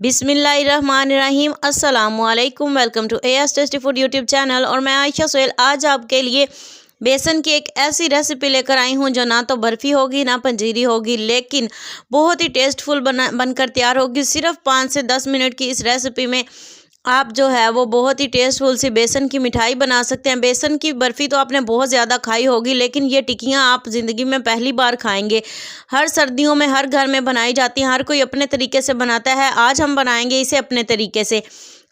बिस्मिल्लाहिर्रहमानिर्रहीम अस्सलामुअलैकुम। Welcome to AS tasty food YouTube channel. और मैं आयशा सोहेल आज आपके लिए बेसन की एक ऐसी रेसिपी लेकर आई हूँ जो ना तो बर्फ़ी होगी ना पंजीरी होगी, लेकिन बहुत ही टेस्टफुल बनकर तैयार होगी। सिर्फ 5 से 10 मिनट की इस रेसिपी में आप जो है वो बहुत ही टेस्टफुल सी बेसन की मिठाई बना सकते हैं। बेसन की बर्फ़ी तो आपने बहुत ज़्यादा खाई होगी, लेकिन ये टिक्कियाँ आप ज़िंदगी में पहली बार खाएंगे। हर सर्दियों में हर घर में बनाई जाती हैं, हर कोई अपने तरीके से बनाता है। आज हम बनाएंगे इसे अपने तरीके से।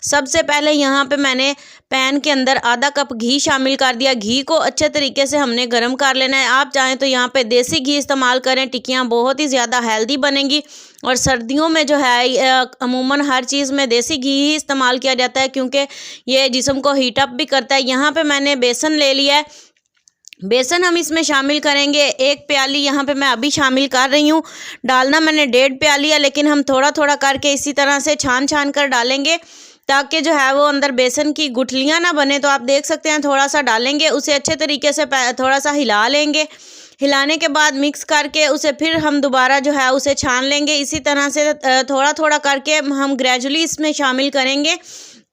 सबसे पहले यहाँ पे मैंने पैन के अंदर आधा कप घी शामिल कर दिया। घी को अच्छे तरीके से हमने गर्म कर लेना है। आप चाहें तो यहाँ पे देसी घी इस्तेमाल करें, टिक्कियाँ बहुत ही ज़्यादा हेल्दी बनेंगी। और सर्दियों में जो है अमूमन हर चीज़ में देसी घी ही इस्तेमाल किया जाता है, क्योंकि ये जिस्म को हीट अप भी करता है। यहाँ पे मैंने बेसन ले लिया है। बेसन हम इसमें शामिल करेंगे 1 प्याली, यहाँ पे मैं अभी शामिल कर रही हूँ। डालना मैंने 1.5 प्याली है, लेकिन हम थोड़ा थोड़ा करके इसी तरह से छान छान कर डालेंगे, ताकि जो है वो अंदर बेसन की गुठलियाँ ना बने। तो आप देख सकते हैं थोड़ा सा डालेंगे, उसे अच्छे तरीके से थोड़ा सा हिला लेंगे। हिलाने के बाद मिक्स करके उसे फिर हम दोबारा जो है उसे छान लेंगे। इसी तरह से थोड़ा थोड़ा करके हम ग्रेजुअली इसमें शामिल करेंगे,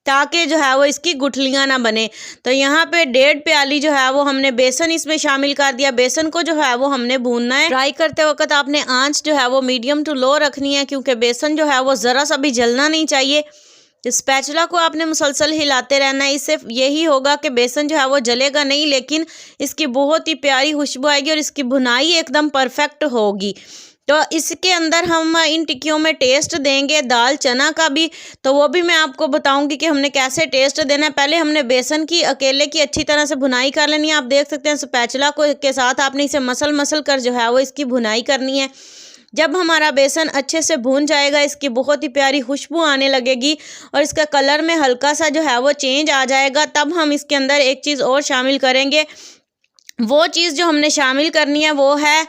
ताकि जो है वो इसकी गुठलियाँ ना बने। तो यहाँ पे 1.5 प्याली जो है वो हमने बेसन इसमें शामिल कर दिया। बेसन को जो है वो हमने भूनना है। फ्राई करते वक्त आपने आंच जो है वो मीडियम टू लो रखनी है, क्योंकि बेसन जो है वो ज़रा सा भी जलना नहीं चाहिए। स्पैचुला को आपने मुसलसल हिलाते रहना है। इससे यही होगा कि बेसन जो है वो जलेगा नहीं, लेकिन इसकी बहुत ही प्यारी खुशबू आएगी और इसकी भुनाई एकदम परफेक्ट होगी। तो इसके अंदर हम इन टिक्कियों में टेस्ट देंगे दाल चना का भी, तो वो भी मैं आपको बताऊंगी कि हमने कैसे टेस्ट देना है। पहले हमने बेसन की अकेले की अच्छी तरह से भुनाई कर लेनी है। आप देख सकते हैं स्पैचुला को के साथ आपने इसे मसल मसल कर जो है वो इसकी भुनाई करनी है। जब हमारा बेसन अच्छे से भून जाएगा, इसकी बहुत ही प्यारी खुशबू आने लगेगी और इसका कलर में हल्का सा जो है वो चेंज आ जाएगा, तब हम इसके अंदर एक चीज़ और शामिल करेंगे। वो चीज़ जो हमने शामिल करनी है वो है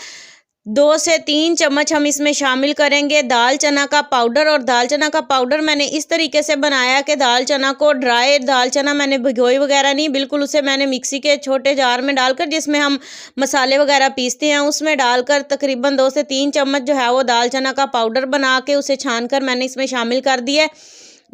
2 से 3 चम्मच हम इसमें शामिल करेंगे दाल चना का पाउडर। और दाल चना का पाउडर मैंने इस तरीके से बनाया कि दाल चना को ड्राई दाल चना मैंने भिगोई वगैरह नहीं, बिल्कुल उसे मैंने मिक्सी के छोटे जार में डालकर, जिसमें हम मसाले वगैरह पीसते हैं, उसमें डालकर तकरीबन 2 से 3 चम्मच जो है वो दाल चना का पाउडर बना के उसे छान कर मैंने इसमें शामिल कर दिया है।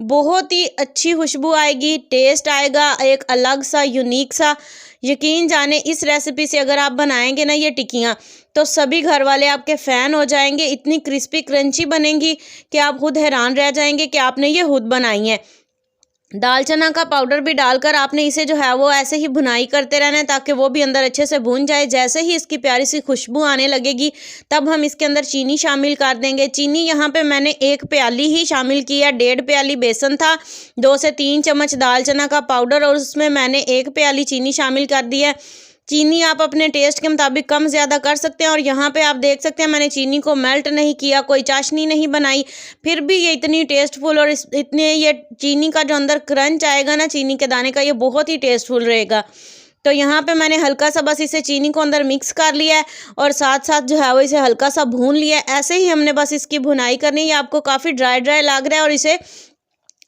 बहुत ही अच्छी खुशबू आएगी, टेस्ट आएगा एक अलग सा यूनिक सा। यकीन जाने इस रेसिपी से अगर आप बनाएंगे ना ये टिक्कियाँ, तो सभी घर वाले आपके फ़ैन हो जाएंगे। इतनी क्रिस्पी क्रंची बनेंगी कि आप खुद हैरान रह जाएंगे कि आपने ये खुद बनाई है। दाल चना का पाउडर भी डालकर आपने इसे जो है वो ऐसे ही भुनाई करते रहना है, ताकि वो भी अंदर अच्छे से भून जाए। जैसे ही इसकी प्यारी सी खुशबू आने लगेगी, तब हम इसके अंदर चीनी शामिल कर देंगे। चीनी यहाँ पे मैंने 1 प्याली ही शामिल किया। 1.5 प्याली बेसन था, 2 से 3 चम्मच दाल चना का पाउडर और उसमें मैंने 1 प्याली चीनी शामिल कर दी है। चीनी आप अपने टेस्ट के मुताबिक कम ज़्यादा कर सकते हैं। और यहाँ पे आप देख सकते हैं मैंने चीनी को मेल्ट नहीं किया, कोई चाशनी नहीं बनाई, फिर भी ये इतनी टेस्टफुल और इतने ये चीनी का जो अंदर क्रंच आएगा ना चीनी के दाने का, ये बहुत ही टेस्टफुल रहेगा। तो यहाँ पे मैंने हल्का सा बस इसे चीनी को अंदर मिक्स कर लिया है और साथ साथ जो है वो इसे हल्का सा भून लिया है। ऐसे ही हमने बस इसकी भुनाई करनी है। ये आपको काफ़ी ड्राई ड्राई लग रहा है और इसे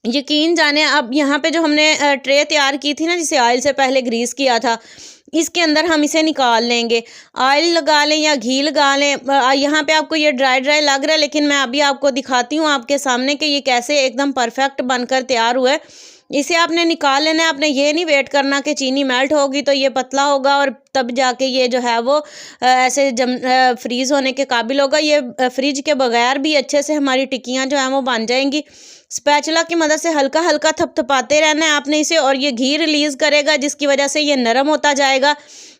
यकीन जाने अब यहाँ पे जो हमने ट्रे तैयार की थी ना, जिसे ऑयल से पहले ग्रीस किया था, इसके अंदर हम इसे निकाल लेंगे। ऑयल लगा लें या घी लगा लें। यहाँ पे आपको ये ड्राई ड्राई लग रहा है, लेकिन मैं अभी आपको दिखाती हूँ आपके सामने कि ये कैसे एकदम परफेक्ट बनकर तैयार हुआ है। इसे आपने निकाल लेना है। आपने ये नहीं वेट करना कि चीनी मेल्ट होगी तो ये पतला होगा और तब जाके ये जो है वो ऐसे फ्रीज़ होने के काबिल होगा। ये फ्रिज के बगैर भी अच्छे से हमारी टिक्कियाँ जो हैं वो बन जाएंगी। स्पैचुला की मदद से हल्का हल्का थपथपाते रहना है आपने इसे, और ये घी रिलीज़ करेगा, जिसकी वजह से ये नरम होता जाएगा।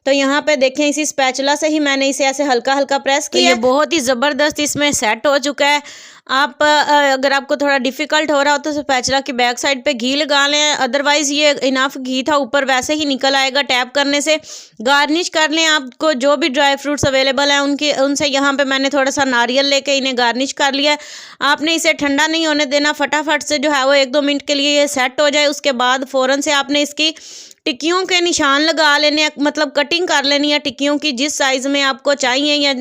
तो यहाँ पे देखें इसी स्पैचुला से ही मैंने इसे ऐसे हल्का हल्का प्रेस किया। ये बहुत ही ज़बरदस्त इसमें सेट हो चुका है। आप अगर आपको थोड़ा डिफ़िकल्ट हो रहा हो तो स्पैचुला की बैक साइड पे घी लगा लें, अदरवाइज़ ये इनफ घी था ऊपर वैसे ही निकल आएगा टैप करने से। गार्निश कर लें, आपको जो भी ड्राई फ्रूट्स अवेलेबल हैं उनसे यहाँ पे मैंने थोड़ा सा नारियल लेके इन्हें गार्निश कर लिया है। आपने इसे ठंडा नहीं होने देना, फटाफट से जो है वो 1-2 मिनट के लिए ये सेट हो जाए। उसके बाद फ़ौरन से आपने इसकी टिक्कियों के निशान लगा लेने हैं, मतलब कटिंग कर लेनी है टिक्कियों की जिस साइज़ में आपको चाहिए। या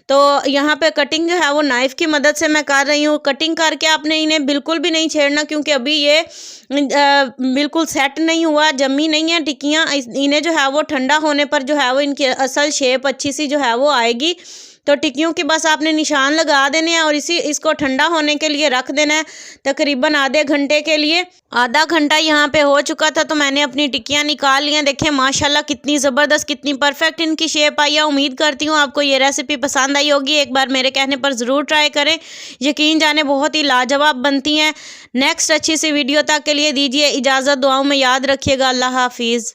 तो यहाँ पे कटिंग जो है वो नाइफ़ की मदद से मैं कर रही हूँ। कटिंग करके आपने इन्हें बिल्कुल भी नहीं छेड़ना, क्योंकि अभी ये बिल्कुल सेट नहीं हुआ, जमी नहीं है टिक्कियाँ। इन्हें जो है वो ठंडा होने पर जो है वो इनकी असल शेप अच्छी सी जो है वो आएगी। तो टिक्कियों के बस आपने निशान लगा देने हैं और इसको ठंडा होने के लिए रख देना है तकरीबन आधे घंटे के लिए। आधा घंटा यहाँ पे हो चुका था तो मैंने अपनी टिक्कियाँ निकाल ली हैं। देखें माशाल्लाह कितनी ज़बरदस्त, कितनी परफेक्ट इनकी शेप आई है। उम्मीद करती हूँ आपको ये रेसिपी पसंद आई होगी। एक बार मेरे कहने पर ज़रूर ट्राई करें, यकीन जाने बहुत ही लाजवाब बनती हैं। नेक्स्ट अच्छी सी वीडियो तक के लिए दीजिए इजाज़त, दुआओं में याद रखिएगा। अल्लाह हाफिज़।